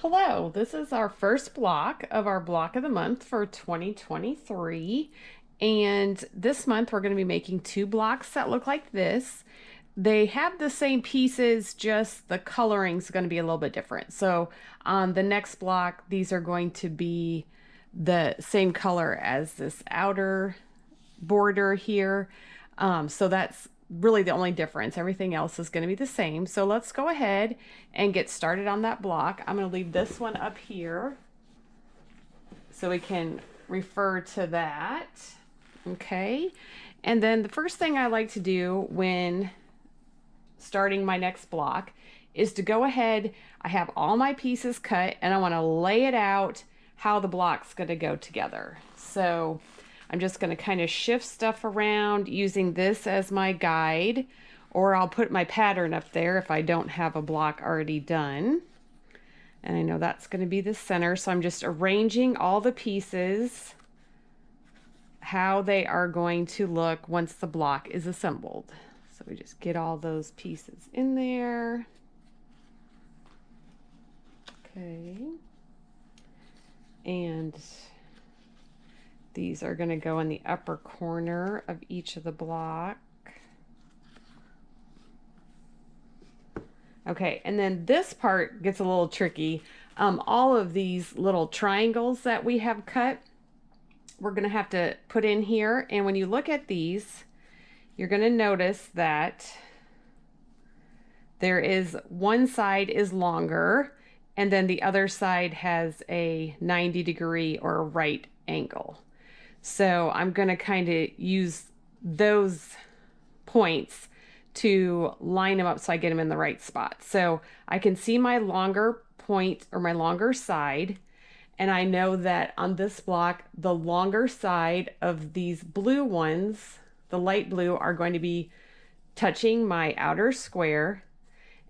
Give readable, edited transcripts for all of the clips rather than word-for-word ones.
Hello, this is our first block of our block of the month for 2023. And this month we're going to be making two blocks that look like this. They have the same pieces, just the coloring is going to be a little bit different. So on the next block, these are going to be the same color as this outer border here. So that's really the only difference. Everything else is going to be the same. So let's go ahead and get started on that block. I'm going to leave this one up here so we can refer to that. Okay. And then the first thing I like to do when starting my next block is to go ahead. I have all my pieces cut and I want to lay it out how the block's going to go together. So I'm just going to kind of shift stuff around using this as my guide, or I'll put my pattern up there if I don't have a block already done. And I know that's going to be the center, so I'm just arranging all the pieces how they are going to look once the block is assembled. So we just get all those pieces in there. Okay. And these are going to go in the upper corner of each of the block. Okay, and then this part gets a little tricky. All of these little triangles that we have cut, we're going to have to put in here. And when you look at these, you're going to notice that there is one side is longer, and then the other side has a 90-degree or a right angle. So I'm going to kind of use those points to line them up so I get them in the right spot. So I can see my longer point or my longer side, and I know that on this block, the longer side of these blue ones, the light blue, are going to be touching my outer square,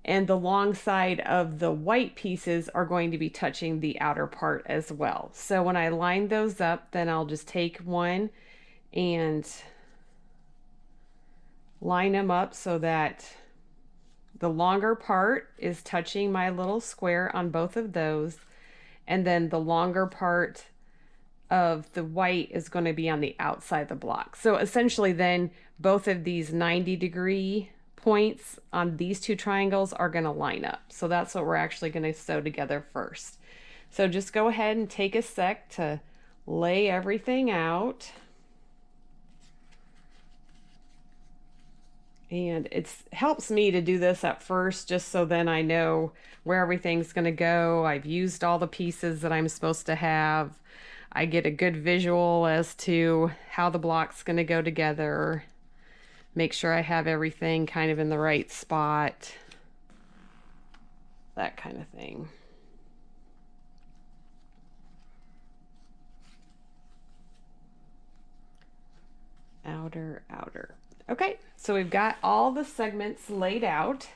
and the long side of the white pieces are going to be touching the outer part as well. So when I line those up, then I'll just take one and line them up so that the longer part is touching my little square on both of those, and then the longer part of the white is going to be on the outside of the block. So essentially then both of these 90-degree points on these two triangles are going to line up. So that's what we're actually going to sew together first. So just go ahead and take a sec to lay everything out. And it helps me to do this at first just so then I know where everything's going to go. I've used all the pieces that I'm supposed to have. I get a good visual as to how the block's going to go together. Make sure I have everything kind of in the right spot. That kind of thing. Outer, outer. Okay, so we've got all the segments laid out.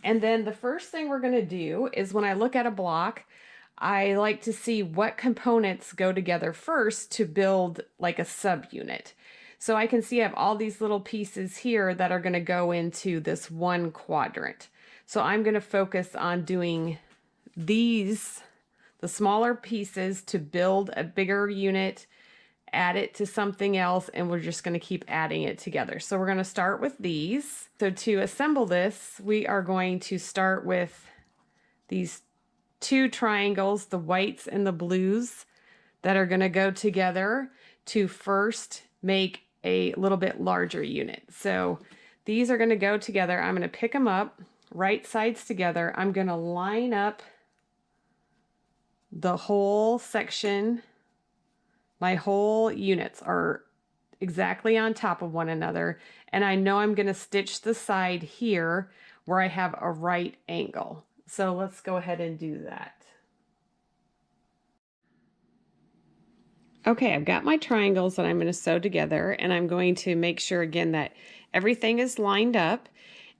And then the first thing we're going to do is when I look at a block, I like to see what components go together first to build like a subunit. So I can see I have all these little pieces here that are going to go into this one quadrant. So I'm going to focus on doing these, the smaller pieces, to build a bigger unit, add it to something else, and we're just going to keep adding it together. So we're going to start with these. So to assemble this, we are going to start with these two triangles, the whites and the blues, that are going to go together to first make a little bit larger unit. So these are going to go together. I'm going to pick them up, right sides together. I'm going to line up the whole section. My whole units are exactly on top of one another. And I know I'm going to stitch the side here where I have a right angle. So let's go ahead and do that. Okay, I've got my triangles that I'm going to sew together, and I'm going to make sure again that everything is lined up.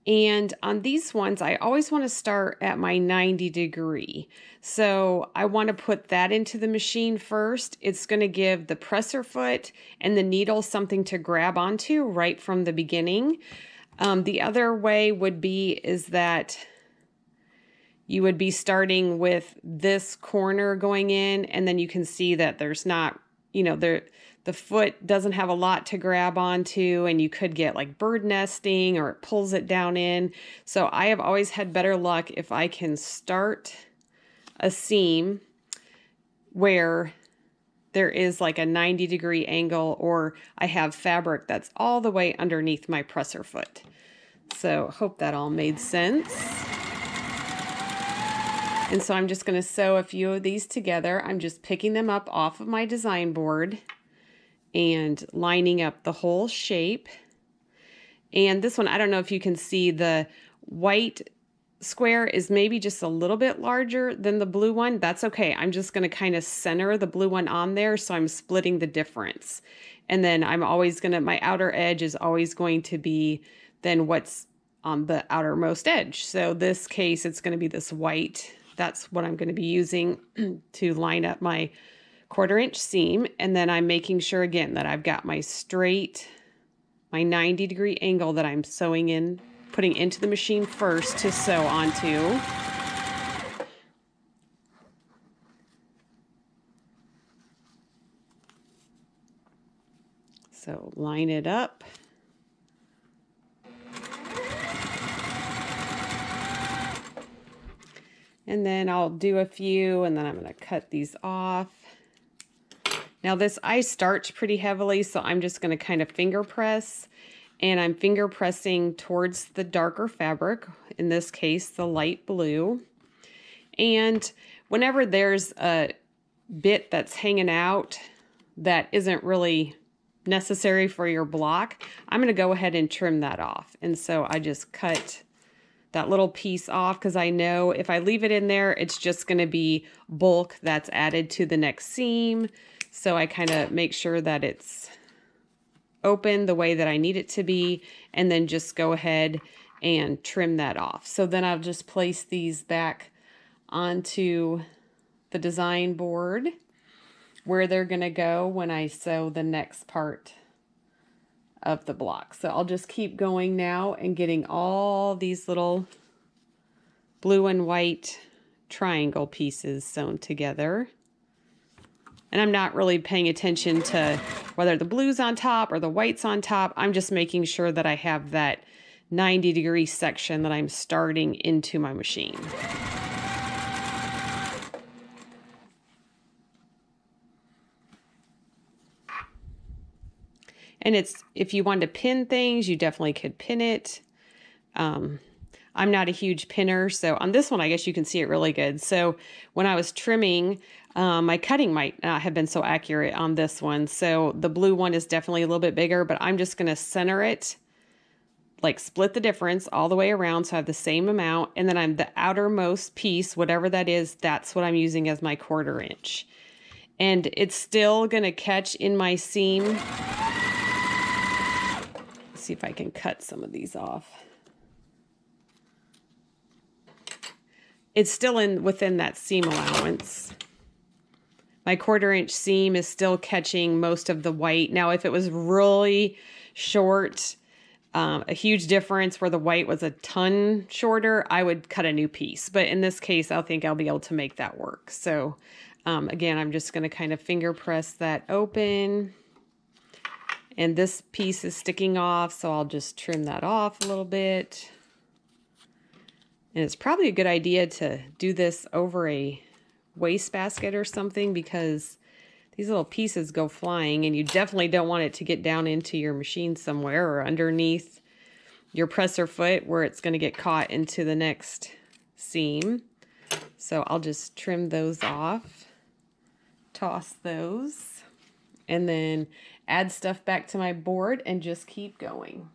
And on these ones, I always want to start at my 90-degree. So I want to put that into the machine first. It's going to give the presser foot and the needle something to grab onto right from the beginning. The other way would be is that you would be starting with this corner going in, and then you can see that there's not, you know, the foot doesn't have a lot to grab onto, and you could get like bird nesting or it pulls it down in. So I have always had better luck if I can start a seam where there is like a 90-degree angle, or I have fabric that's all the way underneath my presser foot. So hope that all made sense. And so I'm just going to sew a few of these together. I'm just picking them up off of my design board and lining up the whole shape. And this one, I don't know if you can see, the white square is maybe just a little bit larger than the blue one. That's okay. I'm just going to kind of center the blue one on there, so I'm splitting the difference. And then I'm always going to, my outer edge is always going to be then what's on the outermost edge. So this case, it's going to be this white. That's what I'm going to be using to line up my 1/4 inch seam. And then I'm making sure again that I've got my straight, my 90-degree angle that I'm sewing in, putting into the machine first to sew onto. So line it up. And then I'll do a few, and then I'm going to cut these off. Now this I starch pretty heavily, so I'm just going to kind of finger press, and I'm finger pressing towards the darker fabric, in this case the light blue. And whenever there's a bit that's hanging out that isn't really necessary for your block, I'm going to go ahead and trim that off. And so I just cut that little piece off, because I know if I leave it in there, it's just going to be bulk that's added to the next seam. So I kind of make sure that it's open the way that I need it to be, and then just go ahead and trim that off. So then I'll just place these back onto the design board where they're going to go when I sew the next part of the block. So I'll just keep going now and getting all these little blue and white triangle pieces sewn together. And I'm not really paying attention to whether the blue's on top or the white's on top. I'm just making sure that I have that 90-degree section that I'm starting into my machine. And it's, if you want to pin things, you definitely could pin it. I'm not a huge pinner, so on this one, I guess you can see it really good. So when I was trimming, my cutting might not have been so accurate on this one. So the blue one is definitely a little bit bigger, but I'm just going to center it, like split the difference all the way around, so I have the same amount. And then I'm the outermost piece, whatever that is, that's what I'm using as my 1/4 inch. And it's still going to catch in my seam. See if I can cut some of these off. It's still within that seam allowance. My 1/4 inch seam is still catching most of the white. Now, if it was really short, a huge difference where the white was a ton shorter, I would cut a new piece. But in this case, I think I'll be able to make that work. So again, I'm just going to kind of finger press that open. And this piece is sticking off, so I'll just trim that off a little bit. And it's probably a good idea to do this over a wastebasket or something, because these little pieces go flying, and you definitely don't want it to get down into your machine somewhere or underneath your presser foot where it's going to get caught into the next seam. So I'll just trim those off, toss those, and then add stuff back to my board and just keep going.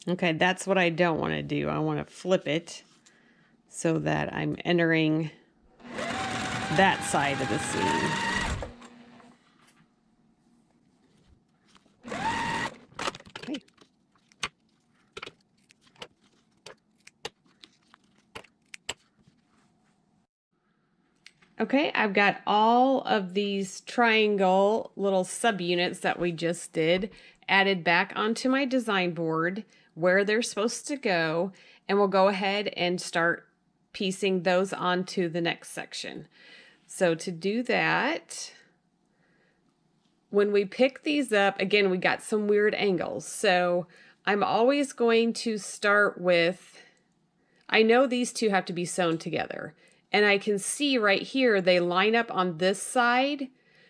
Okay, that's what I don't want to do. I want to flip it so that I'm entering that side of the seam. Okay. Okay, I've got all of these triangle little subunits that we just did added back onto my design board where they're supposed to go, and we'll go ahead and start piecing those onto the next section. So to do that, when we pick these up, again, we got some weird angles. So I'm always going to start with, I know these two have to be sewn together. And I can see right here, they line up on this side,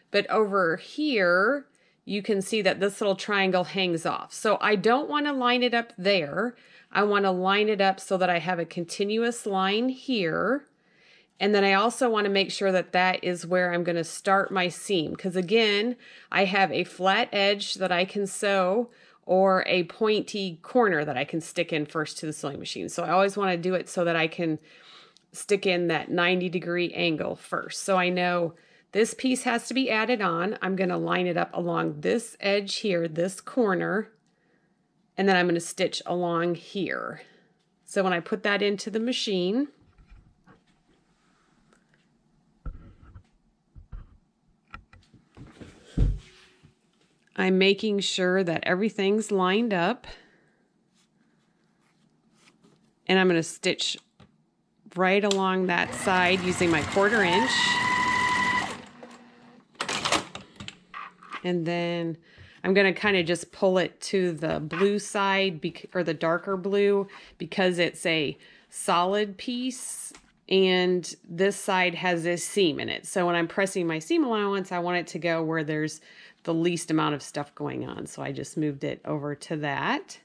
but over here, you can see that this little triangle hangs off. So I don't want to line it up there. I want to line it up so that I have a continuous line here. And then I also want to make sure that that is where I'm going to start my seam. Because again, I have a flat edge that I can sew or a pointy corner that I can stick in first to the sewing machine. So I always want to do it so that I can stick in that 90-degree angle first. So I know this piece has to be added on. I'm going to line it up along this edge here, this corner, and then I'm going to stitch along here. So when I put that into the machine, I'm making sure that everything's lined up, and I'm going to stitch right along that side using my 1/4 inch. And then I'm going to kind of just pull it to the blue side or the darker blue because it's a solid piece and this side has this seam in it. So when I'm pressing my seam allowance, I want it to go where there's the least amount of stuff going on. So I just moved it over to that.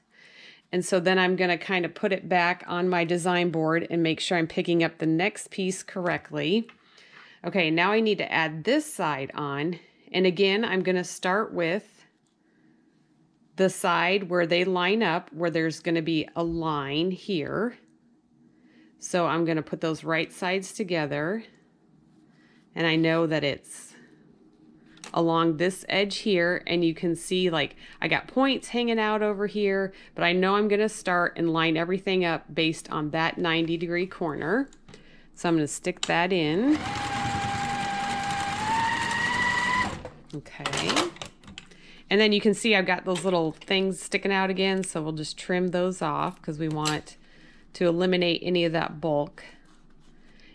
And so then I'm going to kind of put it back on my design board and make sure I'm picking up the next piece correctly. Okay, now I need to add this side on. And again, I'm going to start with the side where they line up, where there's going to be a line here. So I'm going to put those right sides together. And I know that it's along this edge here, and you can see like I got points hanging out over here, but I know I'm going to start and line everything up based on that 90-degree corner. So I'm going to stick that in. Okay. And then you can see I've got those little things sticking out again, so we'll just trim those off because we want to eliminate any of that bulk.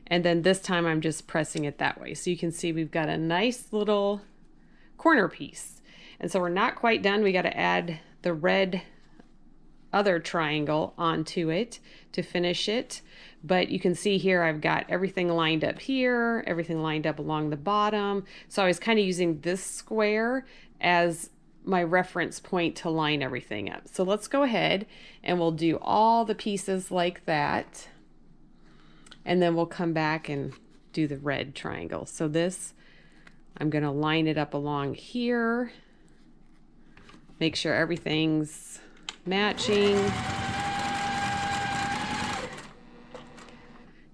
And then this time I'm just pressing it that way. So you can see we've got a nice little corner piece. And so we're not quite done. We got to add the red other triangle onto it to finish it. But you can see here I've got everything lined up here, everything lined up along the bottom. So I was kind of using this square as my reference point to line everything up. So let's go ahead and we'll do all the pieces like that. And then we'll come back and do the red triangle. So this, I'm going to line it up along here. Make sure everything's matching.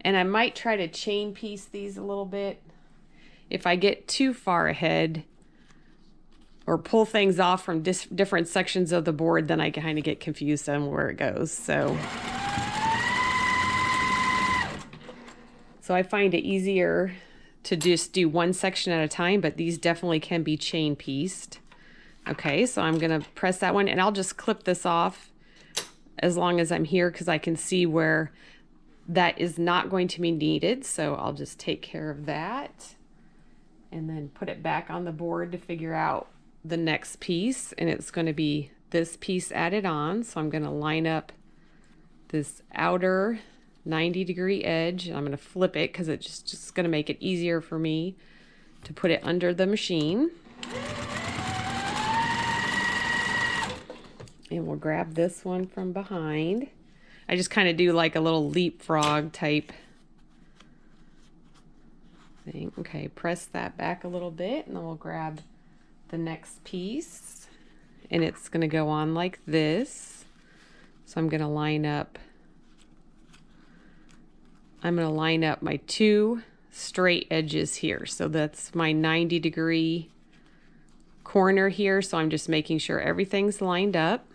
And I might try to chain piece these a little bit. If I get too far ahead or pull things off from different sections of the board, then I kind of get confused on where it goes. So I find it easier to just do one section at a time, but these definitely can be chain pieced. Okay, so I'm gonna press that one and I'll just clip this off as long as I'm here because I can see where that is not going to be needed. So I'll just take care of that and then put it back on the board to figure out the next piece. And it's going to be this piece added on. So I'm going to line up this outer 90-degree edge. I'm going to flip it because it's just going to make it easier for me to put it under the machine. And we'll grab this one from behind. I just kind of do like a little leapfrog type thing. Okay, press that back a little bit and then we'll grab the next piece and it's going to go on like this. So I'm going to line up my two straight edges here. So that's my 90-degree corner here. So I'm just making sure everything's lined up.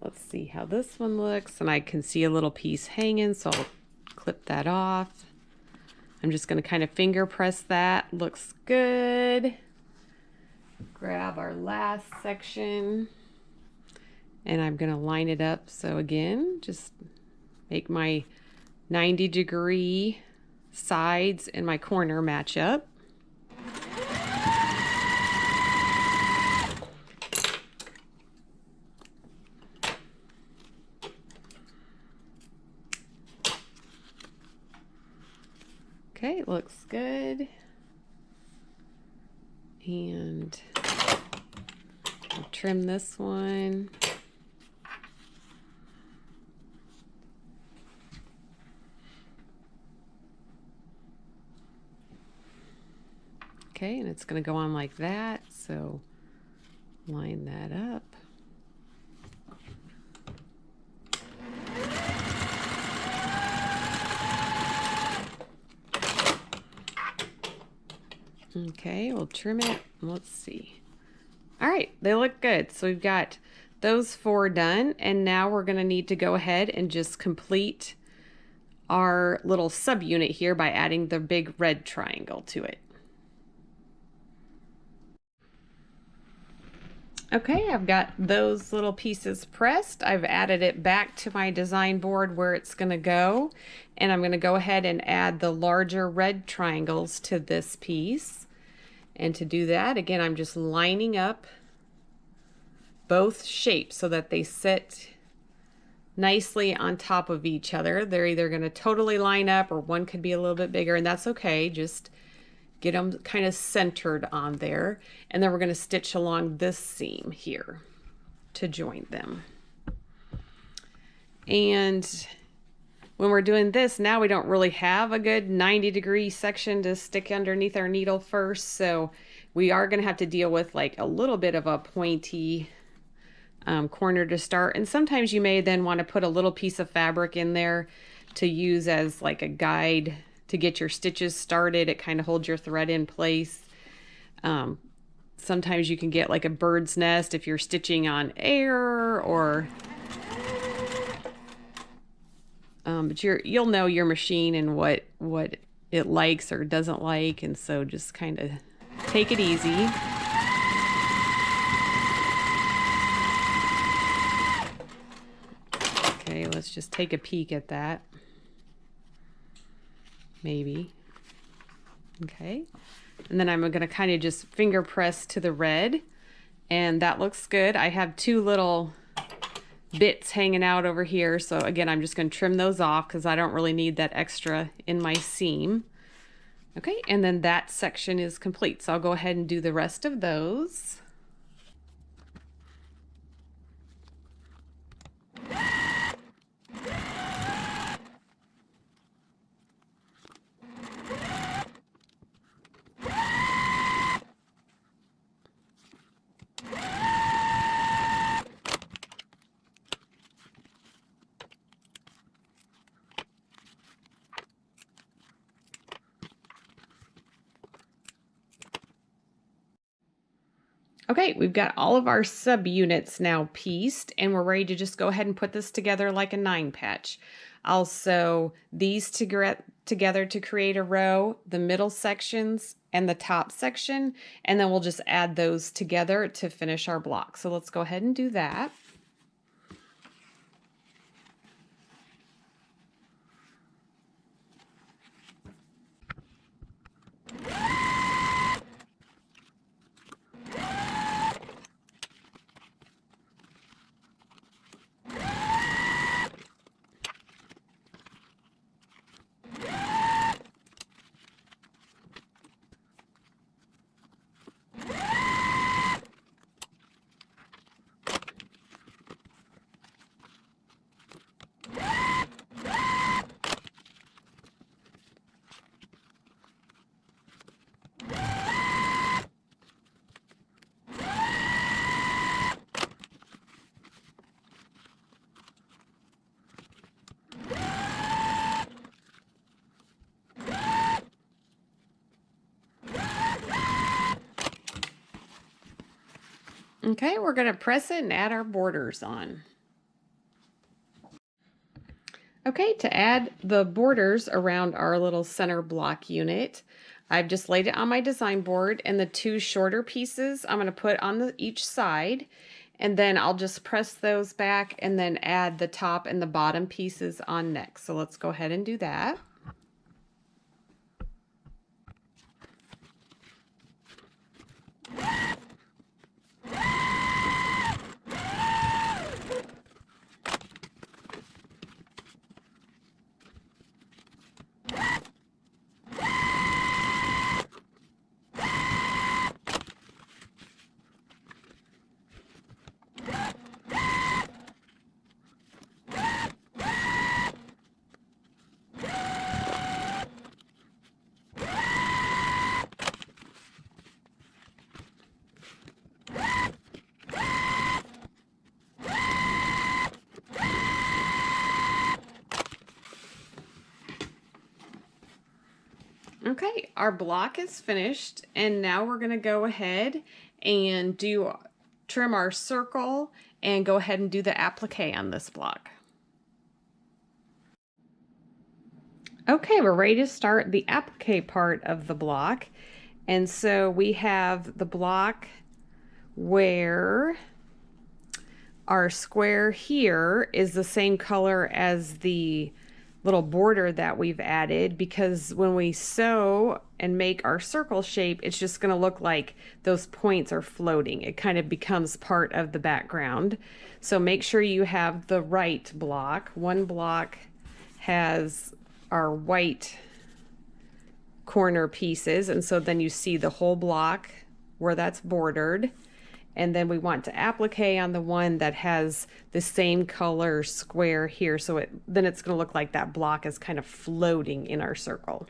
let's see how this one looks. And I can see a little piece hanging, so I'll clip that off. I'm just going to kind of finger press that. Looks good. Grab our last section and I'm going to line it up. So again, just make my 90-degree sides and my corner match up. Okay, looks good. And I'll trim this one. Okay, and it's going to go on like that, so line that up. Okay, we'll trim it. Let's see. All right, they look good. So we've got those 4 done, and now we're going to need to go ahead and just complete our little subunit here by adding the big red triangle to it. Okay, I've got those little pieces pressed. I've added it back to my design board where it's going to go, and I'm going to go ahead and add the larger red triangles to this piece. And to do that, again, I'm just lining up both shapes so that they sit nicely on top of each other. They're either going to totally line up or one could be a little bit bigger, and that's okay. Just get them kind of centered on there. And then we're going to stitch along this seam here to join them. And when we're doing this, now we don't really have a good 90-degree section to stick underneath our needle first. So we are going to have to deal with like a little bit of a pointy corner to start. And sometimes you may then want to put a little piece of fabric in there to use as like a guide to get your stitches started. It kind of holds your thread in place. Sometimes you can get like a bird's nest if you're stitching on air, or but you'll know your machine and what it likes or doesn't like, and so just kind of take it easy. Okay, let's just take a peek at that. Maybe. Okay, and then I'm going to kind of just finger press to the red, and that looks good. I have 2 little bits hanging out over here, so again, I'm just going to trim those off because I don't really need that extra in my seam. Okay, and then that section is complete, so I'll go ahead and do the rest of those. Okay, we've got all of our subunits now pieced, and we're ready to just go ahead and put this together like a 9 patch. I'll sew these together to create a row, the middle sections and the top section, and then we'll just add those together to finish our block. So let's go ahead and do that. Okay, we're going to press it and add our borders on. Okay, to add the borders around our little center block unit, I've just laid it on my design board, and the two shorter pieces I'm going to put on each side, and then I'll just press those back and then add the top and the bottom pieces on next. So let's go ahead and do that. Okay, our block is finished, and now we're going to go ahead and trim our circle and go ahead and do the applique on this block. Okay, we're ready to start the applique part of the block. And so we have the block where our square here is the same color as the little border that we've added, because when we sew and make our circle shape, it's just going to look like those points are floating. It kind of becomes part of the background. So make sure you have the right block. One block has our white corner pieces, and so then you see the whole block where that's bordered. And then we want to applique on the one that has the same color square here. So then it's going to look like that block is kind of floating in our circle.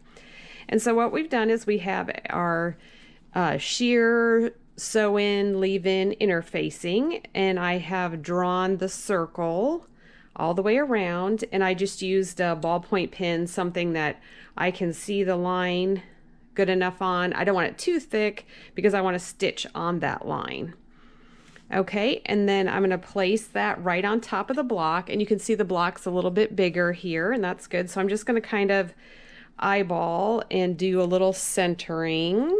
And so what we've done is we have our shear, sew in, leave in interfacing, and I have drawn the circle all the way around, and I just used a ballpoint pen, something that I can see the line good enough on. I don't want it too thick because I want to stitch on that line. Okay, and then I'm going to place that right on top of the block, and you can see the block's a little bit bigger here, and that's good. So I'm just going to kind of eyeball and do a little centering,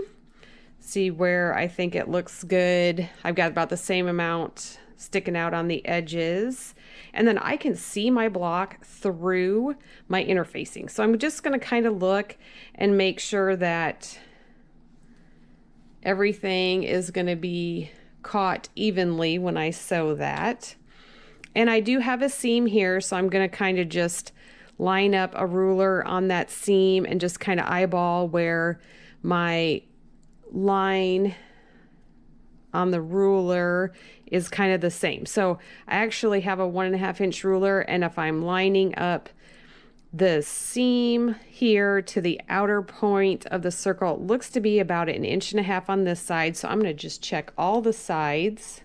see where I think it looks good. I've got about the same amount sticking out on the edges, and then I can see my block through my interfacing. So I'm just going to kind of look and make sure that everything is going to be caught evenly when I sew that. And I do have a seam here, so I'm going to kind of just line up a ruler on that seam and just kind of eyeball where my line on the ruler is kind of the same. So I actually have a 1.5 inch ruler, and if I'm lining up the seam here to the outer point of the circle, it looks to be about 1.5 inches on this side. So I'm going to just check all the sides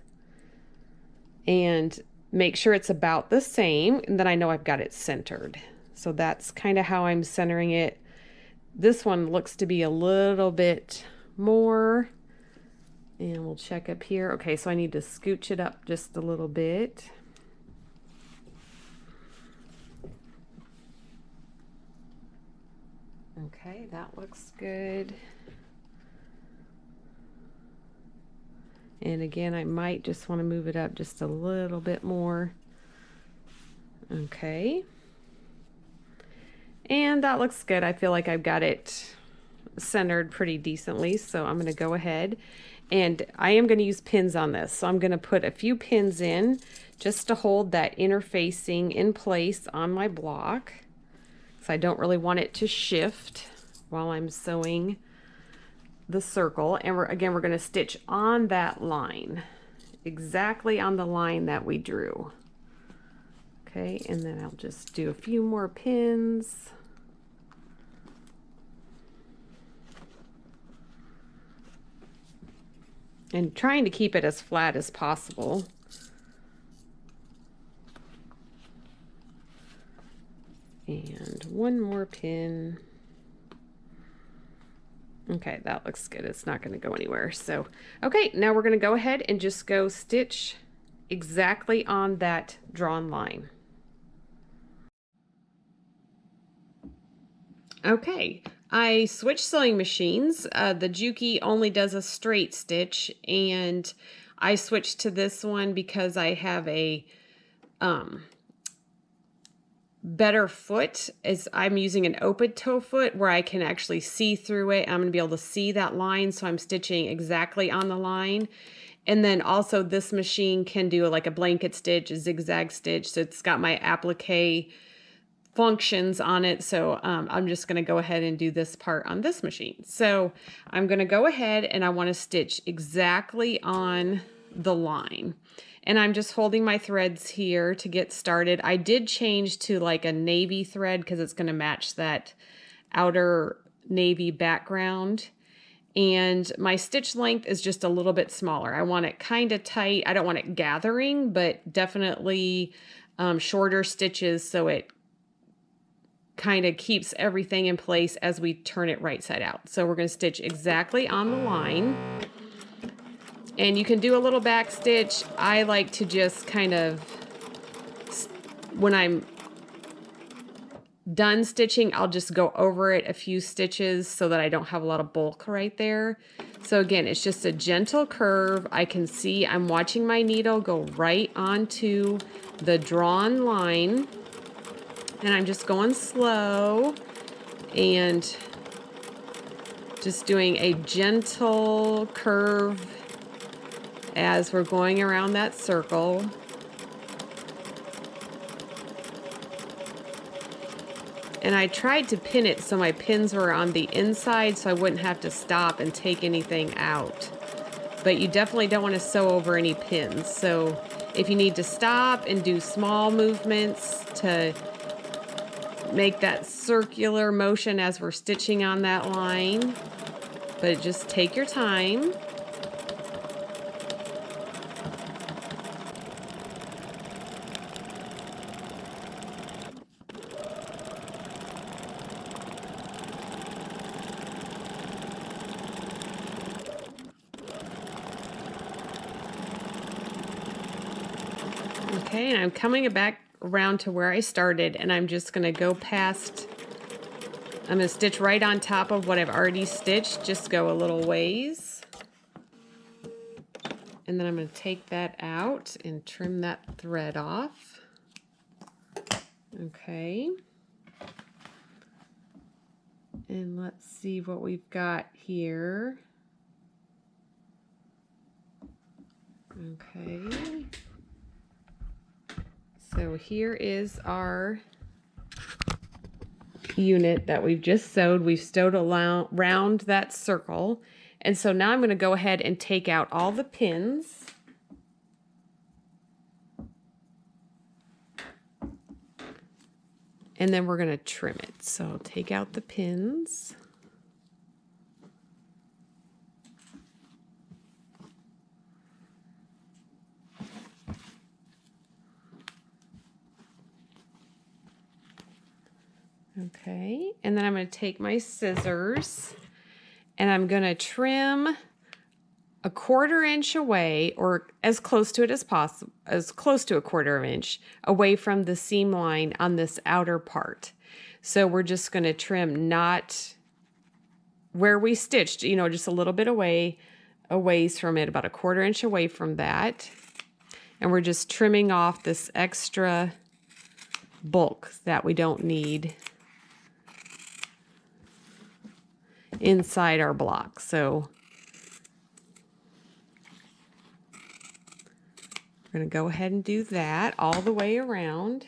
and make sure it's about the same, and then I know I've got it centered. So that's kind of how I'm centering it. This one looks to be a little bit more, and we'll check up here. Okay, so I need to scooch it up just a little bit. Okay, that looks good. And again, I might just want to move it up just a little bit more. Okay. And that looks good. I feel like I've got it centered pretty decently, so I'm going to go ahead, and I am going to use pins on this. So I'm going to put a few pins in just to hold that interfacing in place on my block. So I don't really want it to shift while I'm sewing the circle. And we're going to stitch on that line, exactly on the line that we drew. Okay, and then I'll just do a few more pins. And trying to keep it as flat as possible. And one more pin. Okay, that looks good. It's not going to go anywhere. So, okay, now we're going to go ahead and just go stitch exactly on that drawn line. Okay, I switched sewing machines. The Juki only does a straight stitch, and I switched to this one because I have a better foot. As I'm using an open toe foot where I can actually see through it. I'm going to be able to see that line, so I'm stitching exactly on the line. And then also this machine can do like a blanket stitch, a zigzag stitch. So it's got my applique functions on it. So I'm just going to go ahead and do this part on this machine. So I'm going to go ahead and I want to stitch exactly on the line. And I'm just holding my threads here to get started. I did change to like a navy thread because it's going to match that outer navy background. And my stitch length is just a little bit smaller. I want it kind of tight. I don't want it gathering, but definitely shorter stitches so it kind of keeps everything in place as we turn it right side out. So we're going to stitch exactly on the line. And you can do a little back stitch. I like to just kind of, when I'm done stitching, I'll just go over it a few stitches so that I don't have a lot of bulk right there. So again, it's just a gentle curve. I can see I'm watching my needle go right onto the drawn line. And I'm just going slow and just doing a gentle curve as we're going around that circle. And I tried to pin it so my pins were on the inside so I wouldn't have to stop and take anything out. But you definitely don't want to sew over any pins. So if you need to stop and do small movements to make that circular motion as we're stitching on that line, but just take your time. Okay, and I'm coming back around to where I started, and I'm just going to go past, I'm going to stitch right on top of what I've already stitched, just go a little ways. And then I'm going to take that out and trim that thread off. Okay. And let's see what we've got here. Okay. So here is our unit that we've just sewed. We've sewed around that circle. And so now I'm going to go ahead and take out all the pins. And then we're going to trim it. So take out the pins. Okay, and then I'm going to take my scissors and I'm going to trim a 1/4 inch away, or as close to it as possible, as close to a 1/4 inch away from the seam line on this outer part. So we're just going to trim not where we stitched, you know, just a little bit away, a ways from it, about a 1/4 inch away from that. And we're just trimming off this extra bulk that we don't need inside our block. So we're going to go ahead and do that all the way around.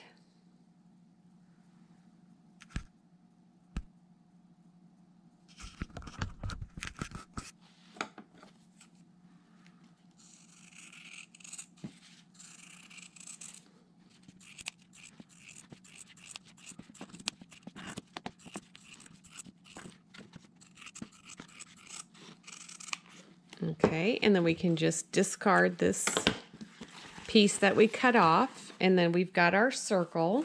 Okay, and then we can just discard this piece that we cut off, and then we've got our circle.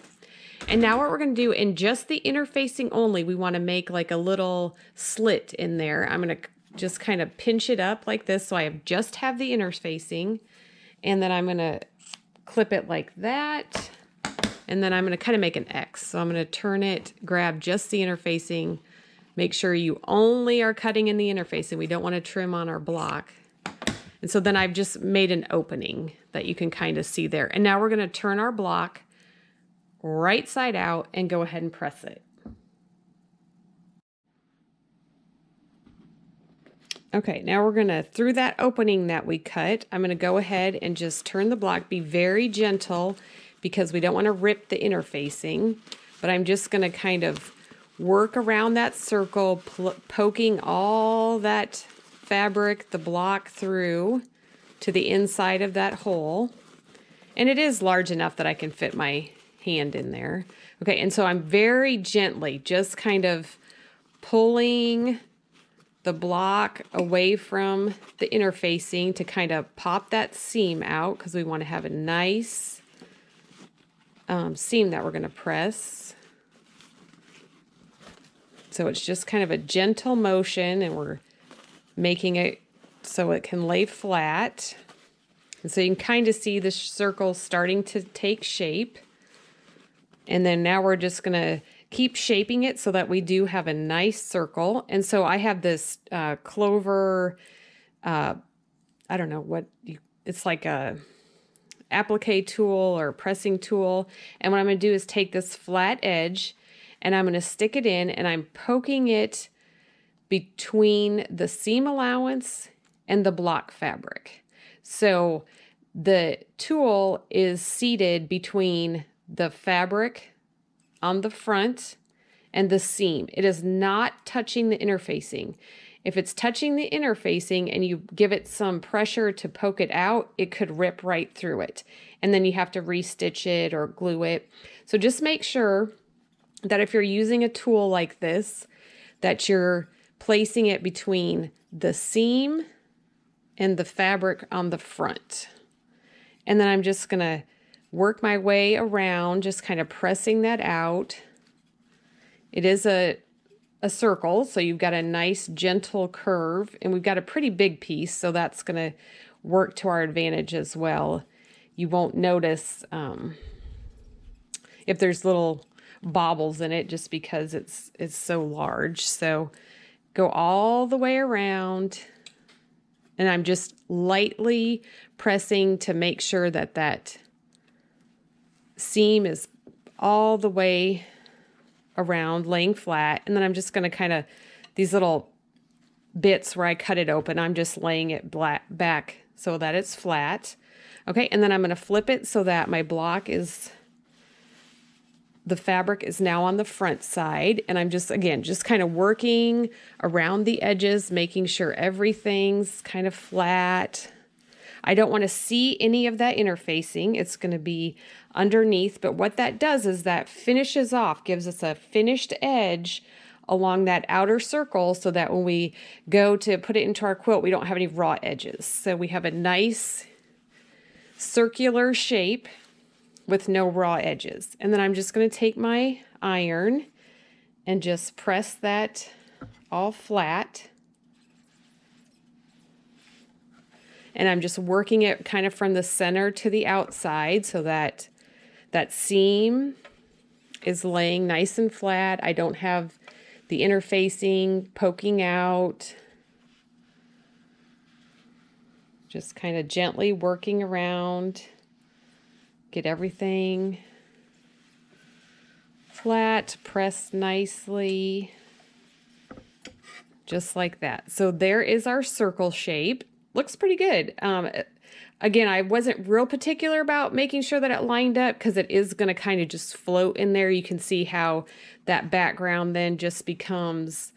And now what we're going to do, in just the interfacing only, we want to make like a little slit in there. I'm going to just kind of pinch it up like this so I just have the interfacing, and then I'm going to clip it like that. And then I'm going to kind of make an X. So I'm going to turn it, grab just the interfacing. Make sure you only are cutting in the interfacing. We don't want to trim on our block. And so then I've just made an opening that you can kind of see there. And now we're going to turn our block right side out and go ahead and press it. Okay, now we're going to, through that opening that we cut, I'm going to go ahead and just turn the block. Be very gentle because we don't want to rip the interfacing. But I'm just going to kind of work around that circle, poking all that fabric, the block through to the inside of that hole. And it is large enough that I can fit my hand in there. Okay, and so I'm very gently just kind of pulling the block away from the interfacing to kind of pop that seam out because we want to have a nice seam that we're going to press. So it's just kind of a gentle motion, and we're making it so it can lay flat. And so you can kind of see the circle starting to take shape. And then now we're just going to keep shaping it so that we do have a nice circle. And so I have this clover, I don't know what, it's like a applique tool or pressing tool. And what I'm going to do is take this flat edge and I'm going to stick it in, and I'm poking it between the seam allowance and the block fabric. So the tool is seated between the fabric on the front and the seam. It is not touching the interfacing. If it's touching the interfacing and you give it some pressure to poke it out, it could rip right through it. And then you have to restitch it or glue it. So just make sure that if you're using a tool like this, that you're placing it between the seam and the fabric on the front. And then I'm just gonna work my way around, just kind of pressing that out. It is a circle, so you've got a nice gentle curve, and we've got a pretty big piece, so that's gonna work to our advantage as well. You won't notice if there's little bobbles in it just because it's so large. So go all the way around, and I'm just lightly pressing to make sure that that seam is all the way around, laying flat. And then I'm just going to kind of, these little bits where I cut it open, I'm just laying it back so that it's flat. Okay, and then I'm going to flip it so that my block is, the fabric is now on the front side. And I'm just, again, just kind of working around the edges, making sure everything's kind of flat. I don't want to see any of that interfacing. It's going to be underneath, but what that does is that finishes off, gives us a finished edge along that outer circle so that when we go to put it into our quilt, we don't have any raw edges. So we have a nice circular shape with no raw edges. And then I'm just going to take my iron and just press that all flat. And I'm just working it kind of from the center to the outside so that that seam is laying nice and flat. I don't have the interfacing poking out. Just kind of gently working around. Get everything flat, pressed nicely. Just like that. So there is our circle shape. Looks pretty good. Again, I wasn't real particular about making sure that it lined up because it is going to kind of just float in there. You can see how that background then just becomes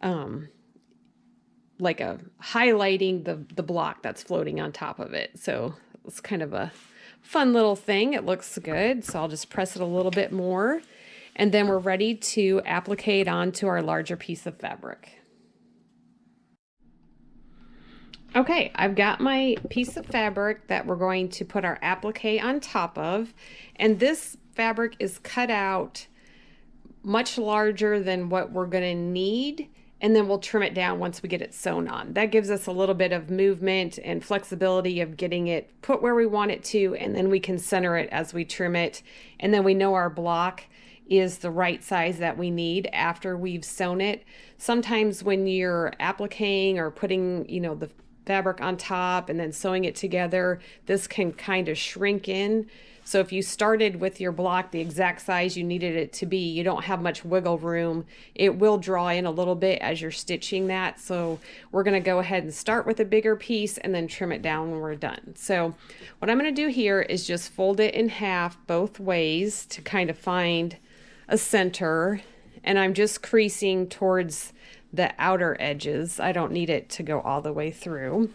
like a highlighting the block that's floating on top of it. So it's kind of a fun little thing. It looks good. So I'll just press it a little bit more. And then we're ready to applique it onto our larger piece of fabric. Okay, I've got my piece of fabric that we're going to put our applique on top of, and this fabric is cut out much larger than what we're going to need, and then we'll trim it down once we get it sewn on. That gives us a little bit of movement and flexibility of getting it put where we want it to, and then we can center it as we trim it, and then we know our block is the right size that we need after we've sewn it. Sometimes when you're appliquing or putting, the fabric on top and then sewing it together, this can kind of shrink in. So if you started with your block the exact size you needed it to be, you don't have much wiggle room. It will draw in a little bit as you're stitching that. So we're going to go ahead and start with a bigger piece and then trim it down when we're done. So what I'm going to do here is just fold it in half both ways to kind of find a center, and I'm just creasing towards the outer edges. I don't need it to go all the way through.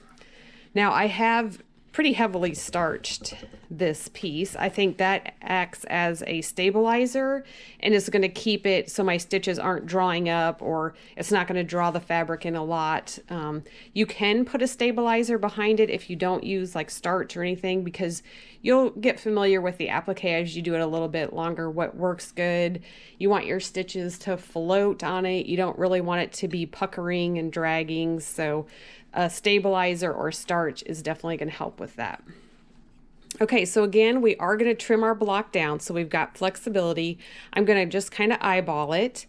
Now I have pretty heavily starched this piece. I think that acts as a stabilizer and is going to keep it so my stitches aren't drawing up, or it's not going to draw the fabric in a lot. You can put a stabilizer behind it if you don't use like starch or anything, because you'll get familiar with the applique as you do it a little bit longer, what works good. You want your stitches to float on it. You don't really want it to be puckering and dragging, so a stabilizer or starch is definitely going to help with that. Okay, so again, we are going to trim our block down so we've got flexibility. I'm going to just kind of eyeball it.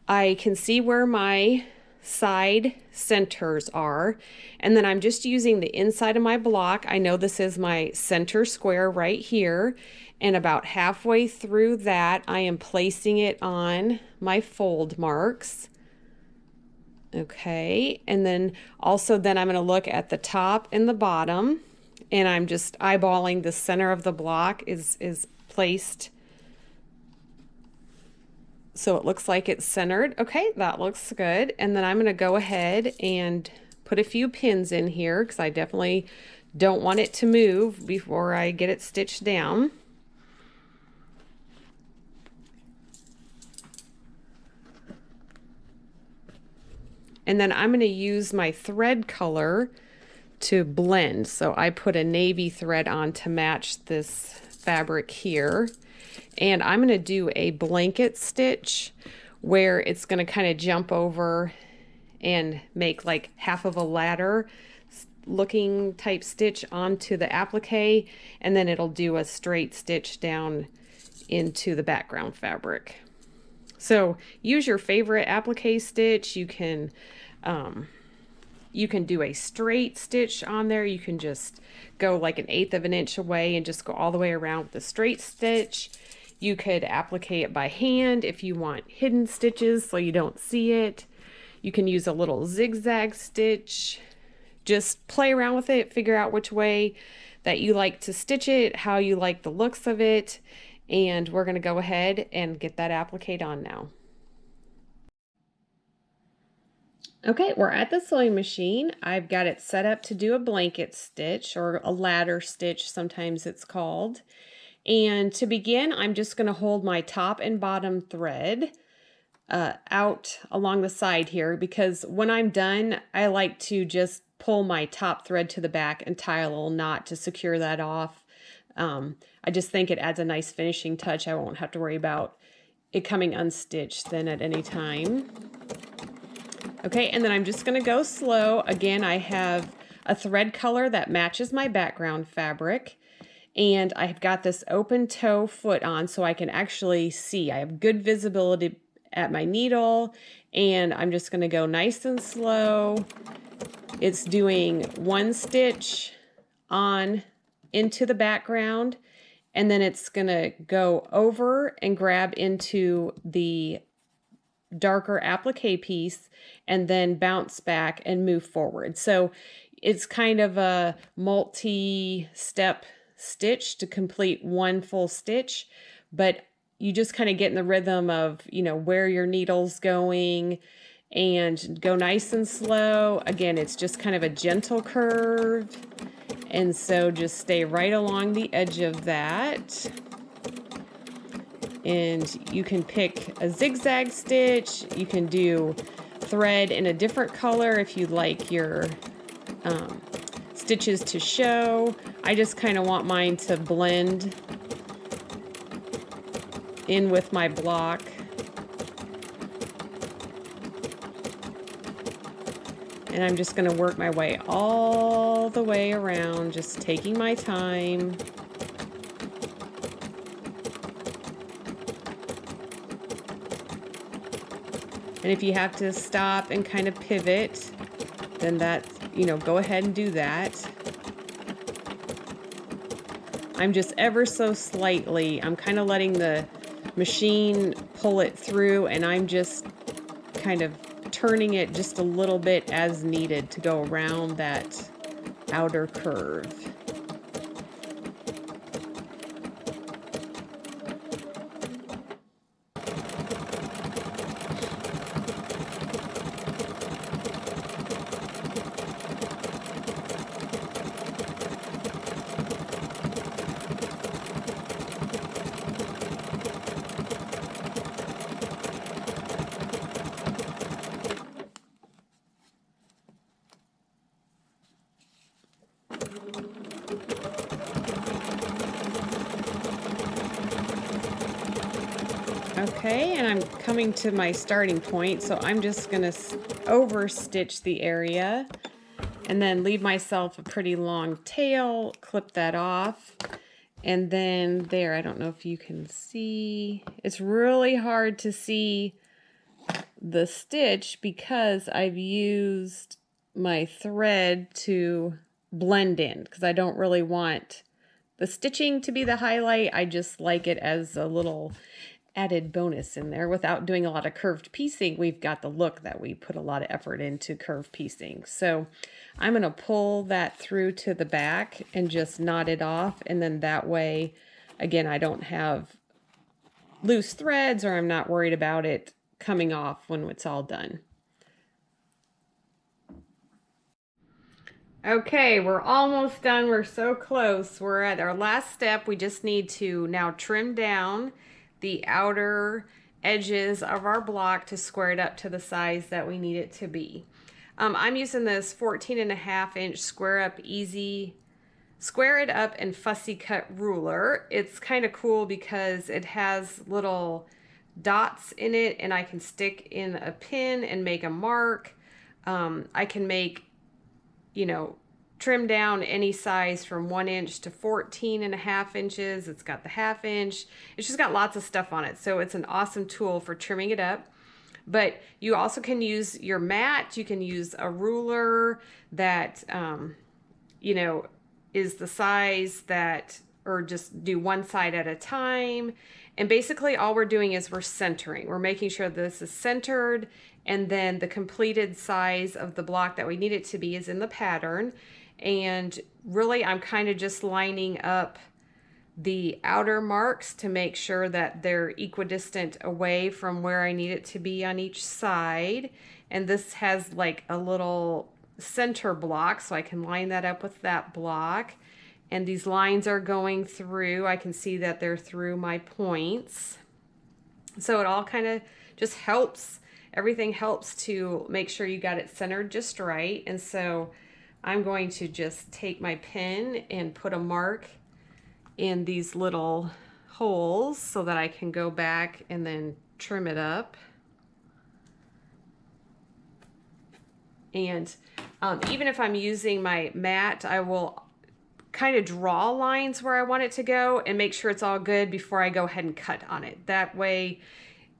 I can see where my side centers are, and then I'm just using the inside of my block. I know this is my center square right here, and about halfway through that I am placing it on my fold marks. Okay, and then also I'm going to look at the top and the bottom, and I'm just eyeballing the center of the block is placed so it looks like it's centered. Okay, that looks good. And then I'm going to go ahead and put a few pins in here because I definitely don't want it to move before I get it stitched down. And then I'm going to use my thread color to blend. So I put a navy thread on to match this fabric here. And I'm going to do a blanket stitch where it's going to kind of jump over and make like half of a ladder looking type stitch onto the applique, and then it'll do a straight stitch down into the background fabric. So use your favorite applique stitch. You can do a straight stitch on there. You can just go like 1/8 of an inch away and just go all the way around with the straight stitch. You could applique it by hand if you want hidden stitches so you don't see it. You can use a little zigzag stitch. Just play around with it, figure out which way that you like to stitch it, how you like the looks of it, and we're going to go ahead and get that applique on now. Okay, we're at the sewing machine. I've got it set up to do a blanket stitch, or a ladder stitch sometimes it's called. And to begin, I'm just going to hold my top and bottom thread out along the side here, because when I'm done, I like to just pull my top thread to the back and tie a little knot to secure that off. I just think it adds a nice finishing touch. I won't have to worry about it coming unstitched then at any time. Okay, and then I'm just going to go slow. Again, I have a thread color that matches my background fabric, and I've got this open toe foot on so I can actually see. I have good visibility at my needle, and I'm just going to go nice and slow. It's doing one stitch on into the background, and then it's going to go over and grab into the darker applique piece and then bounce back and move forward. So it's kind of a multi-step stitch to complete one full stitch, but you just kind of get in the rhythm of, where your needle's going, and go nice and slow. Again, it's just kind of a gentle curve, and so just stay right along the edge of that. And you can pick a zigzag stitch. You can do thread in a different color if you'd like your stitches to show. I just kind of want mine to blend in with my block. And I'm just gonna work my way all the way around, just taking my time. And if you have to stop and kind of pivot, then that, go ahead and do that. I'm just ever so slightly, I'm kind of letting the machine pull it through, and I'm just kind of turning it just a little bit as needed to go around that outer curve. Okay, and I'm coming to my starting point, so I'm just going to over stitch the area and then leave myself a pretty long tail, clip that off, and then there, I don't know if you can see, it's really hard to see the stitch because I've used my thread to blend in, because I don't really want the stitching to be the highlight. I just like it as a little added bonus in there. Without doing a lot of curved piecing, we've got the look that we put a lot of effort into curved piecing. So I'm going to pull that through to the back and just knot it off, and then that way, again, I don't have loose threads, or I'm not worried about it coming off when it's all done. Okay, we're almost done. We're so close. We're at our last step. We just need to now trim down the outer edges of our block to square it up to the size that we need it to be. I'm using this 14.5-inch square it up and fussy cut ruler. It's kind of cool because it has little dots in it, and I can stick in a pin and make a mark. I can make, trim down any size from 1 inch to 14.5 inches. It's got the 1/2 inch. It's just got lots of stuff on it. So it's an awesome tool for trimming it up. But you also can use your mat. You can use a ruler that, is the size that, or just do one side at a time. And basically all we're doing is we're centering. We're making sure this is centered, and then the completed size of the block that we need it to be is in the pattern. And really, I'm kind of just lining up the outer marks to make sure that they're equidistant away from where I need it to be on each side. And this has like a little center block, so I can line that up with that block. And these lines are going through. I can see that they're through my points. So it all kind of just helps. Everything helps to make sure you got it centered just right. And so I'm going to just take my pin and put a mark in these little holes so that I can go back and then trim it up. And even if I'm using my mat, I will kind of draw lines where I want it to go and make sure it's all good before I go ahead and cut on it. That way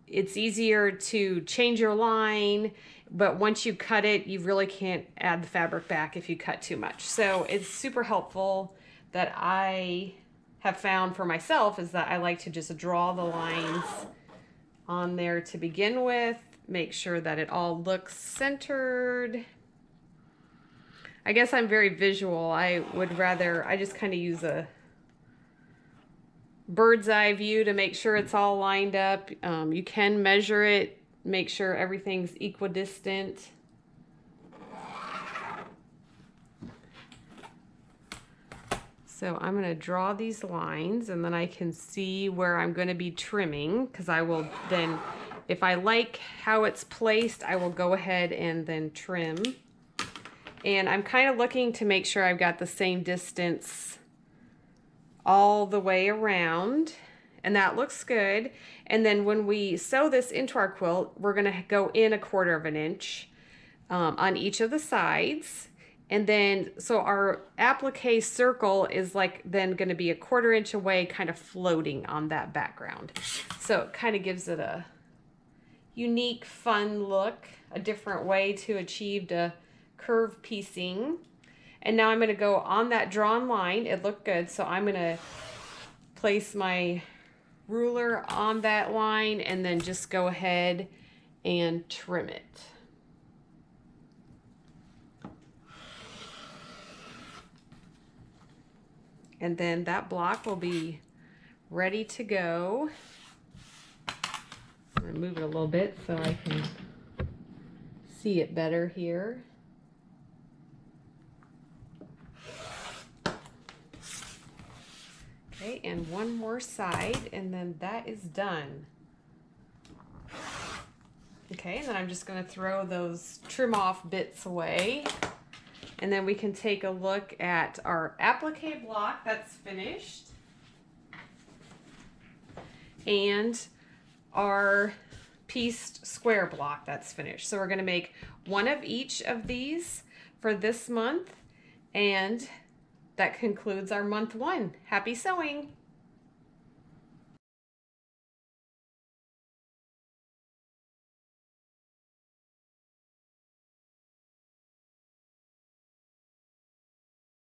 it's easier to change your line, but once you cut it, you really can't add the fabric back if you cut too much. So it's super helpful that I have found for myself is that I like to just draw the lines on there to begin with, make sure that it all looks centered. I guess I'm very visual. I just kind of use a bird's eye view to make sure it's all lined up. You can measure it, make sure everything's equidistant. So I'm going to draw these lines, and then I can see where I'm going to be trimming, because I will then, if I like how it's placed, I will go ahead and then trim. And I'm kind of looking to make sure I've got the same distance all the way around, and that looks good. And then when we sew this into our quilt, we're going to go in 1/4 of an inch on each of the sides. And then, so our applique circle is like then going to be a 1/4 inch away, kind of floating on that background. So it kind of gives it a unique, fun look, a different way to achieve a curve piecing. And now I'm going to go on that drawn line. It looked good, so I'm going to place my ruler on that line and then just go ahead and trim it. And then that block will be ready to go. I'm going to move it a little bit so I can see it better here. Okay, and one more side, and then that is done. Okay, and then I'm just going to throw those trim off bits away. And then we can take a look at our applique block that's finished. And our pieced square block that's finished. So we're going to make one of each of these for this month. And that concludes our month 1. Happy sewing!